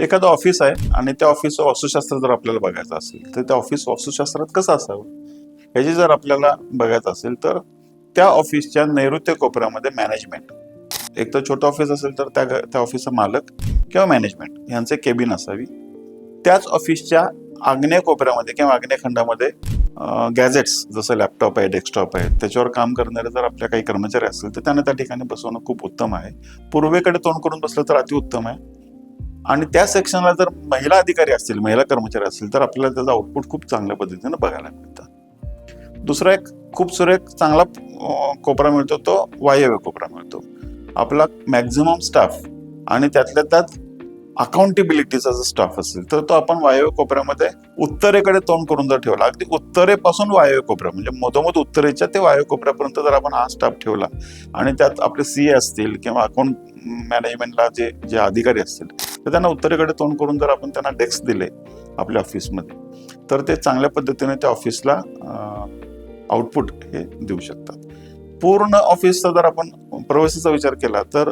एखादं ऑफिस आहे आणि त्या ऑफिसचं वास्तुशास्त्र जर आपल्याला बघायचं असेल तर त्या ऑफिस वास्तुशास्त्रात कसं असावं ह्याची जर आपल्याला बघायचं असेल तर त्या ऑफिसच्या नैऋत्य कोपऱ्यामध्ये मॅनेजमेंट, एक तर छोटं ऑफिस असेल तर त्या ऑफिसचा मालक किंवा मॅनेजमेंट यांचे केबिन असावी. त्याच ऑफिसच्या आग्नेय कोपऱ्यामध्ये किंवा आग्नेय खंडामध्ये गॅजेट्स जसं लॅपटॉप आहे, डेस्कटॉप आहे, त्याच्यावर काम करणारे जर आपल्या काही कर्मचारी असतील तर त्यांना त्या ठिकाणी बसवणं खूप उत्तम आहे. पूर्वेकडे तोंड करून बसलं तर अतिउत्तम आहे. आणि त्या सेक्शनला जर महिला अधिकारी असतील, महिला कर्मचारी असतील तर आपल्याला त्याचं आउटपुट खूप चांगल्या पद्धतीने बघायला मिळतं. दुसरा एक खूप सुरेख चांगला कोपरा मिळतो तो वायव्य कोपरा मिळतो. आपला मॅक्झिमम स्टाफ आणि त्यातल्या त्यात अकाउंटेबिलिटीचा जर स्टाफ असेल तर तो आपण वायव्य कोपऱ्यामध्ये उत्तरेकडे तोंड करून जर ठेवला, अगदी उत्तरेपासून वायव्य कोपऱ्या म्हणजे मधोमध उत्तरेच्या ते वायव्य कोपऱ्यापर्यंत जर आपण हा स्टाफ ठेवला आणि त्यात आपले सीए असतील किंवा अकाउंट मॅनेजमेंटला जे अधिकारी असतील तर त्यांना उत्तरेकडे तोंड करून जर आपण त्यांना डेस्क दिले आपल्या ऑफिसमध्ये तर ते चांगल्या पद्धतीने त्या ऑफिसला आउटपुट हे देऊ शकतात. पूर्ण ऑफिसचा जर आपण प्रवेशाचा विचार केला तर